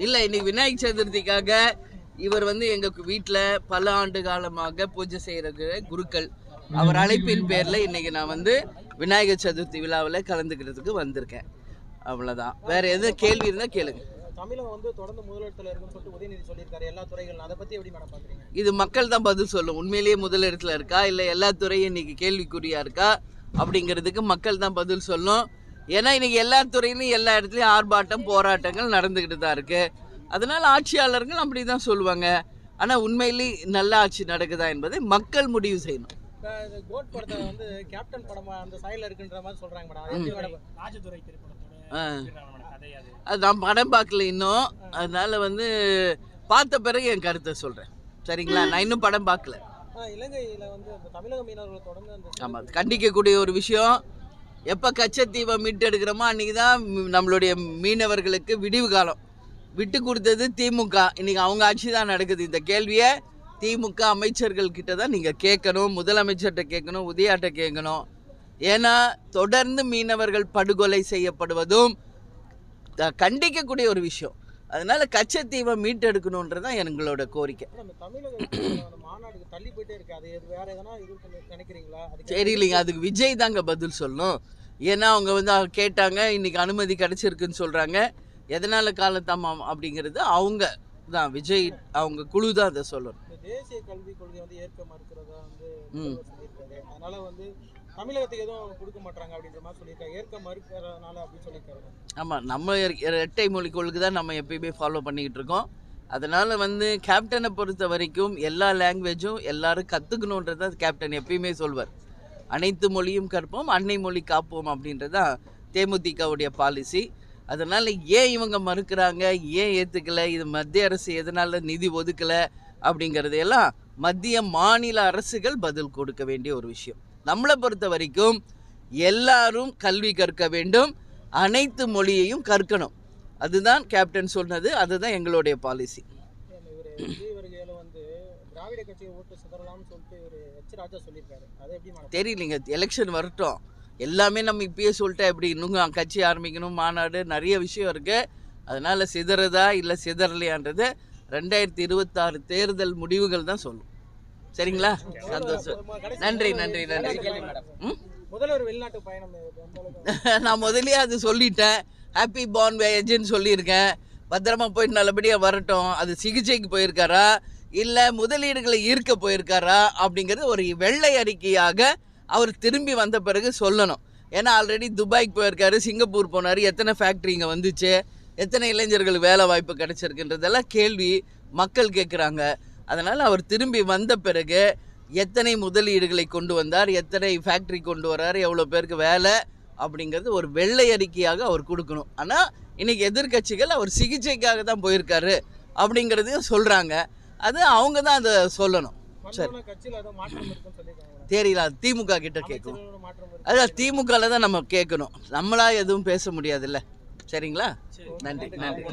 இல்லை, இன்னைக்கு விநாயகர் சதுர்த்திக்காக இவர் எங்கள் வீட்டில் பல ஆண்டு காலமாக பூஜை செய்கிற குருக்கள். அவர் அழைப்பின் பேரில் இன்னைக்கு நான் விநாயகர் சதுர்த்தி விழாவில் கலந்துக்கிறதுக்கு வந்திருக்கேன். அவ்வளோதான். வேற எதுவும் கேள்வி இருந்தால் கேளுங்க. தமிழகம் தொடர்ந்து முதலிடத்தில் இருக்குன்னு சொல்லிட்டு உதயநிதி சொல்லியிருக்காரு எல்லா துறைகளும். அதை பற்றி எப்படி மேடம் பார்க்குறீங்க? இது மக்கள் தான் பதில் சொல்லும். உண்மையிலேயே முதலிடத்தில் இருக்கா இல்லை எல்லா துறையும் இன்னைக்கு கேள்விக்குறியா இருக்கா அப்படிங்கிறதுக்கு மக்கள் தான் பதில் சொல்லும். ஏன்னா இன்னைக்கு எல்லா துறையிலும் எல்லா இடத்துலையும் ஆர்ப்பாட்டம் போராட்டங்கள் நடந்துக்கிட்டு தான் இருக்கு. அதனால ஆட்சியாளர்கள் அப்படி தான் சொல்லுவாங்க. ஆனால் உண்மையிலேயே நல்ல ஆட்சி நடக்குதா என்பதை மக்கள் முடிவு செய்யணும். கோட் படத்தை கேப்டன் படமா அந்த சாயல இருக்குன்ற மாதிரி சொல்றாங்க மேடம். ராஜதுரை அது நான் படம் பார்க்கல இன்னும். அதனால பார்த்த பிறகு என் கருத்தை சொல்றேன். சரிங்களா? நான் இன்னும் படம் பார்க்கல. இலங்கையில தமிழக மீனவர்கள் தொடர்ந்து ஆமாம், கண்டிக்கக்கூடிய ஒரு விஷயம். எப்போ கச்சத்தீவை மீட்டெடுக்கிறோமோ அன்றைக்கி தான் நம்மளுடைய மீனவர்களுக்கு விடிவு காலம். விட்டு கொடுத்தது திமுக. இன்றைக்கி அவங்க ஆட்சி தான் நடக்குது. இந்த கேள்வியை திமுக அமைச்சர்கள் கிட்ட தான் நீங்கள் கேட்கணும். முதலமைச்சர்கிட்ட கேட்கணும், உதயாட்ட கேட்கணும். ஏன்னா தொடர்ந்து மீனவர்கள் படுகொலை செய்யப்படுவதும் கண்டிக்கக்கூடிய ஒரு விஷயம். அதனால கச்சத்தீவை மீட்டெடுக்கணுன்றது தான் எங்களோட கோரிக்கை. தெரியலைங்க, அதுக்கு விஜய் தாங்க பதில் சொல்லணும். ஏன்னா அவங்க கேட்டாங்க, இன்னைக்கு அனுமதி கிடைச்சிருக்குன்னு சொல்றாங்க. எதனால காலதாமம் அப்படிங்கிறது அவங்க தான், விஜய் அவங்க குழு தான் அதை சொல்லணும். தேசிய கல்விக் கொள்கை ஏற்க மறுக்கிறதா சொல்லியிருக்காரு. அதனால தமிழகத்துக்கு எதுவும் கொடுக்க மாட்டாங்க அப்படின்ற மாதிரி சொல்லியிருக்காங்க. ஏற்க மறுக்கிறதுனால அப்படின்னு சொல்லியிருக்காரு. ஆமாம், நம்ம இரட்டை மொழி கொள்கை தான் நம்ம எப்பயுமே ஃபாலோ பண்ணிக்கிட்டு இருக்கோம். அதனால் கேப்டனை பொறுத்த வரைக்கும் எல்லா லாங்குவேஜும் எல்லாரும் கற்றுக்கணுன்றது தான் கேப்டன் எப்பயுமே சொல்வார். அனைத்து மொழியும் கற்போம், அன்னை மொழி காப்போம் அப்படின்றது தான் தேமுதிகவுடைய பாலிசி. அதனால் ஏன் இவங்க மறுக்கிறாங்க, ஏன் ஏற்றுக்கலை, இது மத்திய அரசு எதனால் நிதி ஒதுக்கலை அப்படிங்கிறதையெல்லாம் மத்திய மாநில அரசுகள் பதில் கொடுக்க வேண்டிய ஒரு விஷயம். நம்மளை பொறுத்த வரைக்கும் எல்லாரும் கல்வி கற்க வேண்டும், அனைத்து மொழியையும் கற்கணும். அதுதான் கேப்டன் சொன்னது, அதுதான் எங்களுடைய பாலிசி. தெரியலைங்க, எலெக்ஷன் வரட்டும். எல்லாமே நம்ம இப்பயே சொல்லிட்டா எப்படி? இன்னும் கட்சி ஆரம்பிக்கணும், மாநாடு, நிறைய விஷயம் இருக்குது. அதனால் சிதறதா இல்லை சிதறலையான்றது 2026 தேர்தல் முடிவுகள் தான் சொல்லும். சரிங்களா? சந்தோஷம். நன்றி நன்றி நன்றி. நான் முதலே அது சொல்லிட்டேன். ஹாப்பி பார்ன் வேஜ்னு சொல்லியிருக்கேன். பத்திரமா போயிட்டு நல்லபடியாக வரட்டும். அது சிகிச்சைக்கு போயிருக்காரா இல்லை முதலீடுகளை ஈர்க்க போயிருக்காரா அப்படிங்கிறது ஒரு வெள்ளை அறிக்கையாக அவர் திரும்பி வந்த பிறகு சொல்லணும். ஏன்னா ஆல்ரெடி துபாய்க்கு போயிருக்காரு, சிங்கப்பூர் போனார். எத்தனை ஃபேக்ட்ரி இங்கே வந்துச்சு, எத்தனை இளைஞர்களுக்கு வேலை வாய்ப்பு கிடைச்சிருக்குன்றதெல்லாம் கேள்வி மக்கள் கேட்குறாங்க. அதனால் அவர் திரும்பி வந்த பிறகு எத்தனை முதலீடுகளை கொண்டு வந்தார், எத்தனை ஃபேக்ட்ரி கொண்டு வர்றார், எவ்வளோ பேருக்கு வேலை அப்படிங்கிறது ஒரு வெள்ளை அறிக்கையாக அவர் கொடுக்கணும். ஆனால் இன்றைக்கி எதிர்கட்சிகள் அவர் சிகிச்சைக்காக தான் போயிருக்காரு அப்படிங்கிறதையும் சொல்கிறாங்க. அது அவங்க தான் அதை சொல்லணும். சரி, தெரியல, திமுக கிட்ட கேட்கணும். அதான் திமுகவில் தான் நம்ம கேட்கணும். நம்மளா எதுவும் பேச முடியாதுல்ல. சரிங்களா? நன்றி நன்றி.